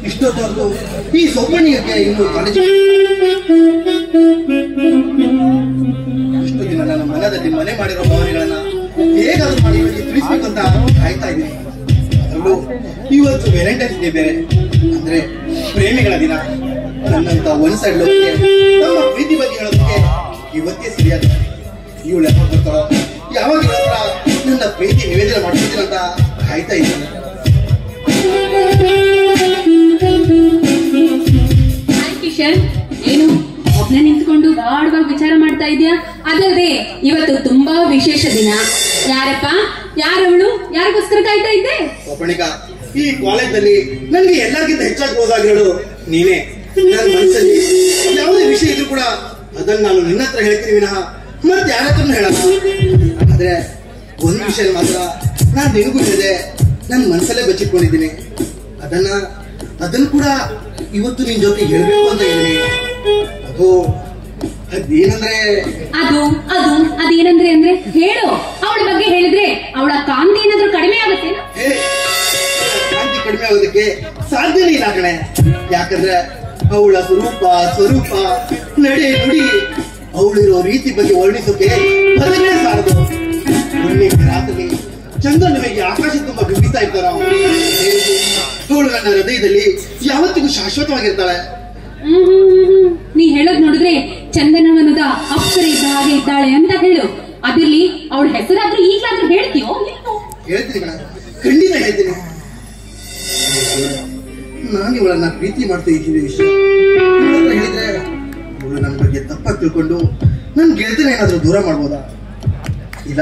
ಇಷ್ಟೊತ್ತು ಈ ಸೊಪ್ಪಣಿಗೆ ಇನ್ನು ಕಾಲೇಜ್ ಇಷ್ಟು ದಿನ ನನ್ನ ಮನದಲ್ಲಿ ಮನೆ ಮಾಡಿರೋ ಭಾವನೆಗಳನ್ನ ಹೇಗಾದ್ರೂ ಮಾಡಿ ತಿಳಿಸ್ಬೇಕಂತ ಕಾಯ್ತಾ ಇದ್ದೀನಿ. ಅದರಲ್ಲೂ ಇವತ್ತು ವ್ಯಾಲೆಂಟೈನ್ಸ್ ಡೇ ಬೇರೆ, ಅಂದ್ರೆ ಪ್ರೇಮಿಗಳ ದಿನ. ನನ್ನಂತ ಒನ್ ಸೈಡ್ ಲೋಕಕ್ಕೆ ನಮ್ಮ ಪ್ರೀತಿ ಬಗ್ಗೆ ಹೇಳೋದಕ್ಕೆ ಇವತ್ತೇ ಸರಿಯಾದ. ಇವಳು ಯಾವಾಗ ಬರ್ತಾಳೋ, ಯಾವಾಗ ಇವಳ ಹತ್ರ ನನ್ನ ಪ್ರೀತಿ ನಿವೇದನೆ ಮಾಡ್ತಿದ್ದೀನಂತ ಕಾಯ್ತಾ ಇದ್ದೀನಿ. ಕಿಶನ್, ಏನು ಒಬ್ನೇ ನಿಂತ್ಕೊಂಡು ಗಾಢವಾಗಿ ವಿಚಾರ ಮಾಡ್ತಾ ಇದೀಯಾ? ಅದಲ್ಲದೆ ಇವತ್ತು ತುಂಬಾ ವಿಶೇಷ ದಿನ. ಯಾರಪ್ಪ, ಯಾರವಳು, ಯಾರಿಗೋಸ್ಕರ ಕಾಯ್ತಾ ಇದ್ದೆ? ಒಬ್ಬಣಿಕ, ಈ ಕಾಲೇಜಲ್ಲಿ ನನಗೆ ಎಲ್ಲರಿಗಿಂತ ಹೆಚ್ಚಾಗಿ ಹೋದಾಗಿರೋಳು ನೀನೇ. ನನ್ನ ಮನಸ್ಸಲ್ಲಿ ಯಾವುದೇ ವಿಷಯ ಇದ್ರೂ ಕೂಡ ಅದನ್ನ ನಾನು ನಿನ್ನ ಹತ್ರ ಹೇಳ್ತೀನಿ ವಿನಃ ಮತ್ತೆ ಯಾರ ಹತ್ರ ಹೇಳಲ್ಲ. ಆದ್ರೆ ಒಂದು ವಿಷಯ ಮಾತ್ರ ನಾನು ನಿನಗೂ ಹೇಳಿದೆ, ನನ್ನ ಮನಸ್ಸಲ್ಲೇ ಬಚ್ಚಿಟ್ಕೊಂಡಿದ್ದೀನಿ. ಅದನ್ನು ಕೂಡ ಇವತ್ತು ನಿನ್ ಜೊತೆ ಹೇಳ್ಬೇಕು ಅಂತ ಇದ್ದೀನಿ. ಅದೇನಂದ್ರೆ ಅದೇನಂದ್ರೆ ಅಂದ್ರೆ ಹೇಳು. ಅವಳ ಬಗ್ಗೆ ಹೇಳಿದ್ರೆ ಅವಳ ಕಾಂತಿ ಏನಾದ್ರೂ ಕಡಿಮೆ ಆಗುತ್ತೆ? ಕಾಂತಿ ಕಡಿಮೆ ಆಗೋದಕ್ಕೆ ಸಾಧ್ಯನೇ ಇಲ್ಲ ಕಣೆ. ಯಾಕಂದ್ರೆ ಅವಳ ಸ್ವರೂಪ ನಡೆ ನುಡಿ, ಅವಳಿರೋ ರೀತಿ ಬಗ್ಗೆ ವರ್ಣಿಸೋಕೆ ಬರಲೇ ಸಾರದು. ರಾತ್ರಿ ಚಂದ್ರನಿಗೆ ಆಕಾಶ ತುಂಬಾ ಬಿಂಬಿಸ್ತಾ ಇರ್ತಾರ. ಅವಳು ನನ್ನ ಹೃದಯದಲ್ಲಿ ಯಾವತ್ತಿಗೂ ಶಾಶ್ವತವಾಗಿರ್ತಾಳೆ. ನೀ ಹೇಳೋದ್ ನೋಡಿದ್ರೆ ಚಂದನವನದ ಅಪ್ಸರೆ ಇದ್ದ ಹಾಗೆ ಇದ್ದಾಳೆ ಅಂತ ಹೇಳು. ಅದಿರ್ಲಿ, ಅವಳ ಹೆಸರಾದ್ರೂ ಈಗಲಾದ್ರೂ ಹೇಳ್ತೀಯೋ? ಹೇಳ್ತೀನಿ ಕಣ, ಖಂಡಿತ ಹೇಳ್ತೀನಿ. ನಾನು ಇವಳನ್ನ ಪ್ರೀತಿ ಮಾಡ್ತಾ ಇದ್ದೀನಿ ವಿಷಯ ಹೇಳಿದ್ರೆ ಇವಳು ನನ್ನ ಬಗ್ಗೆ ತಪ್ಪಾಗಿ ತಿಳ್ಕೊಂಡು ನನ್ ಗೆಳತಿನ ಏನಾದ್ರೂ ದೂರ ಮಾಡ್ಬೋದಾ? ಇಲ್ಲ,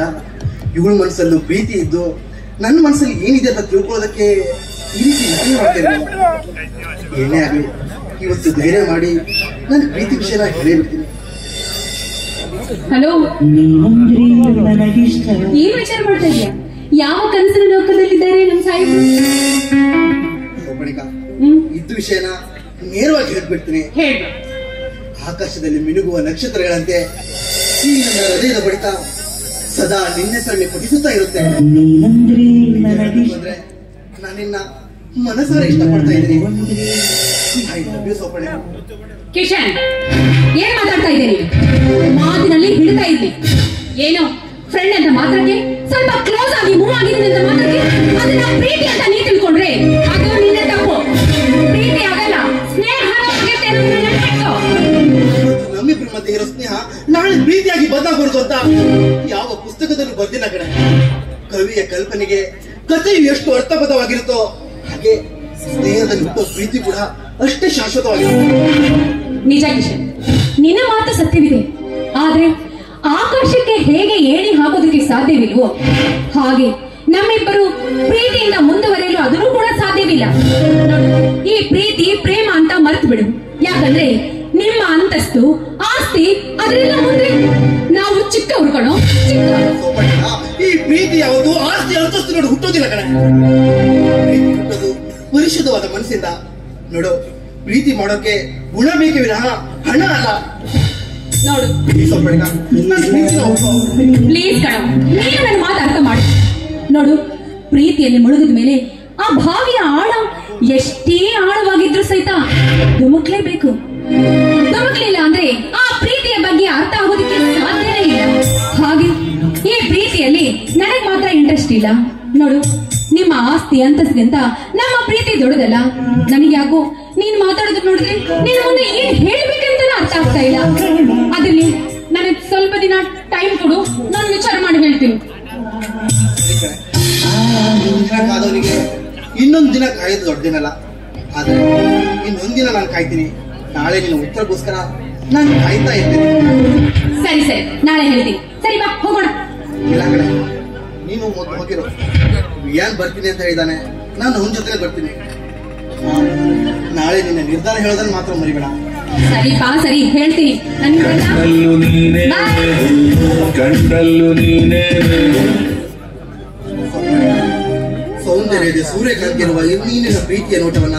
ಇವಳ ಮನಸ್ಸಲ್ಲೂ ಪ್ರೀತಿ ಇದ್ದು ನನ್ನ ಮನಸ್ಸಲ್ಲಿ ಏನಿದೆ ಅಂತ ತಿಳ್ಕೊಳ್ಳೋದಕ್ಕೆ ಈ ರೀತಿ ನಟನೆ ಮಾಡ್ತಾ ಇರೋದು. ಏನೇ ಆಗಲಿ, ಇವತ್ತು ಧೈರ್ಯ ಮಾಡಿ ನನ್ನ ಪ್ರೀತಿ ವಿಷಯನ ಹೇಳೇಬಿಡ್ತೀನಿ. ಹಲೋ, ಏನ್ ವಿಚಾರ ಮಾಡ್ತಾ ಇದೀಯಾ? ಯಾವ ಕನಸಿನ ಲೋಕದಲ್ಲಿದ್ದಾರೆ ನಮ್ಮ ಸಾಹಿತ್ಯ? ಇದ್ದು ವಿಷಯನ ನೇರವಾಗಿ ಹೇಳ್ಬಿಡ್ತೀನಿ. ಆಕಾಶದಲ್ಲಿ ಮಿನುಗುವ ನಕ್ಷತ್ರಗಳಂತೆ ಈ ನನ್ನ ಹೃದಯದ ಬಡಿತ ಸದಾ ನಿನ್ನೆಸರನ್ನೇ ಪಠಿಸುತ್ತಾ ಇರುತ್ತೆ. ಅಂದ್ರೆ ನಾನಿನ್ನ ಮನಸಾರ ಇಷ್ಟಪಡ್ತಾ ಇದ್ದೀನಿ. ಕಿಶನ್, ಏನ್ ಮಾತಾಡ್ತಾ ಇದ್ದೀನಿ? ಮಾತಿನಲ್ಲಿ ಹಿಡ್ತಾ ಇದ್ವಿ. ಏನೋ ಫ್ರೆಂಡ್ ಅಂತ ಮಾತಾಡಿ ಸ್ವಲ್ಪ ಕ್ಲೋಸ್ ಆಗಿ ಮೂವ್ ಆಗಿದ್ದೀನಿ ಅಂತ ಮಾತಾಡಿ ಅದನ್ನ ಪ್ರೀತಿ ಅಂತ ನೀ ತಿಳ್ಕೊಂಡ್ರೆ ಅದು ನಿನ್ನ ತಪ್ಪು. ಪ್ರೀತಿ ಆಗಲ್ಲ, ಸ್ನೇಹ ಆಗುತ್ತೆ. ನಮ್ಮಿಬ್ರು ಮಧ್ಯೆ ಇರೋ ಸ್ನೇಹ ನಾಳೆ ಪ್ರೀತಿಯಾಗಿ ಬದಲಾಗಬಾರದು ಅಂತ ಯಾವ ಪುಸ್ತಕದಲ್ಲೂ ಬರ್ದಿಲ್ಲ ಕಡೆ. ಕವಿಯ ಕಲ್ಪನೆಗೆ ಕಥೆಯು ಎಷ್ಟು ಅರ್ಥಬದ್ಧವಾಗಿರುತ್ತೋ ಹಾಗೆ ಸ್ನೇಹದಲ್ಲಿ ಹುಟ್ಟೋ ಪ್ರೀತಿ ಕೂಡ ಅಷ್ಟೇ ಶಾಶ್ವತವಾಗಿರುತ್ತೆ. ನಿಜ ಕಿಶನ್, ನಿನ್ನ ಮಾತು ಸತ್ಯವಿದೆ. ಆದ್ರೆ ಆಕಾಶಕ್ಕೆ ಹೇಗೆ ಏಣಿ ಹಾಕೋದಕ್ಕೆ ಸಾಧ್ಯವಿಲ್ವೋ ಹಾಗೆ ನಮ್ಮಿಬ್ಬರು ಪ್ರೀತಿಯಿಂದ ಮುಂದುವರೆಯಲು ಅದನ್ನು ಕೂಡ ಸಾಧ್ಯವಿಲ್ಲ. ಈ ಪ್ರೀತಿ ಪ್ರೇಮ ಅಂತ ಮರೆತು ಬಿಡು. ಯಾಕಂದ್ರೆ ನಿಮ್ಮ ಅಂತಸ್ತು, ಆಸ್ತಿ ಅದರೆಲ್ಲ ಮುಂದೆ ನಾವು ಚಿಕ್ಕವ್ರು ಕಣೋ, ಚಿಕ್ಕ. ಈ ಪ್ರೀತಿ ಯಾವುದು ಆಸ್ತಿ ಅಂತಸ್ತು ನೋಡು ಹುಟ್ಟೋದಿಲ್ಲ ಕಣ. ಪ್ರೀತಿ ಹುಟ್ಟೋದು ಪರಿಶುದ್ಧವಾದ ಮನಸ್ಸಿಂದ. ನೋಡು, ಪ್ರೀತಿ ಮಾಡೋಕೆ ಗುಣ ಬೇಕೇ ವಿನಃ ಹಣ ಅಲ್ಲ. ನೋಡು ಪ್ಲೀಸ್ ಕಣ, ನೀನು ನನ್ನ ಮಾತು ಅರ್ಥ ಮಾಡು. ನೋಡು, ಪ್ರೀತಿಯಲ್ಲಿ ಮುಳುಗಿದ ಮೇಲೆ ಆ ಭಾವಿಯ ಆಳ ಎಷ್ಟೇ ಆಳವಾಗಿದ್ರು ಸಹಿತ ಧುಮುಕ್ಲೇಬೇಕು. ಧುಮುಕ್ಲಿಲ್ಲ ಅಂದ್ರೆ ಆ ಪ್ರೀತಿಯ ಬಗ್ಗೆ ಅರ್ಥ ಆಗೋದಕ್ಕೆ ಸಾಧ್ಯನೇ ಇಲ್ಲ. ಹಾಗೆ ಈ ಪ್ರೀತಿಯಲ್ಲಿ ನನಗ್ ಮಾತ್ರ ಇಂಟ್ರೆಸ್ಟ್ ಇಲ್ಲ. ನೋಡು, ನಿಮ್ಮ ಆಸ್ತಿ ಅಂತಸ್ತಿಗಿಂತ ನಮ್ಮ ಪ್ರೀತಿ ದೊಡ್ಡದಲ್ಲ. ನನಗೆ ಯಾಕೋ ನೀನ್ ಮಾತಾಡೋದಕ್ ನೋಡಿದ್ರೆ ನೀನ್ ಮುಂದೆ ಏನ್ ಹೇಳ್ಬೇಕಂತ ಅರ್ಥ ಆಗ್ತಾ ಇಲ್ಲ. ಅದ್ರಲ್ಲಿ ನನಗ್ ಸ್ವಲ್ಪ ದಿನ ಟೈಮ್ ಕೊಡು, ನಾನು ವಿಚಾರ ಮಾಡಿ ಹೇಳ್ತೀನಿ. ಕಾದವರಿಗೆ ಇನ್ನೊಂದು ದಿನ ಕಾಯೋದು ದೊಡ್ಡದಿನಲ್ಲ. ಆದ್ರೆ ಇನ್ನೊಂದಿನ ನಾನು ಕಾಯ್ತೀನಿ. ನಾಳೆ ನಿನ್ನ ಉತ್ತರಕ್ಕೋಸ್ಕರ ನಾನು ಕಾಯ್ತಾ ಇರ್ತೀನಿ. ಸರಿ ಸರಿ, ನಾಳೆ ಹೇಳ್ತೀನಿ. ಸರಿ ಬಾ, ಹೋಗೋಣ. ಇಲ್ಲ ಕಡೆ, ನೀನು ಮೊದಲು ಹೋಗಿರೋ. ಏನ್ ಬರ್ತೀನಿ ಅಂತ ಹೇಳಿದಾನೆ, ನಾನು ಅವನ ಜೊತೆ ಬರ್ತೀನಿ. ನಾಳೆ ನಿನ್ನ ನಿರ್ಧಾರ ಹೇಳೋದನ್ನ ಮಾತ್ರ ಮರಿಬೇಡ. ಸರಿ ಬಾ, ಸರಿ ಹೇಳ್ತೀನಿ. ಸೌಂದರ್ಯದ ಸೂರ್ಯಕಾಂತಿ ಇರುವ ನೀನಿನ ಪ್ರೀತಿಯ ನೋಟವನ್ನ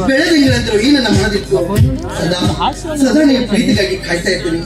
ಬೆಳೆದಂಗಿರಂತಿರೋ ಈ ನನ್ನ ಮನದಿತ್ತು ಸದಾ ನೀನು ಪ್ರೀತಿಗಾಗಿ ಕಾಯ್ತಾ ಇರ್ತೀನಿ.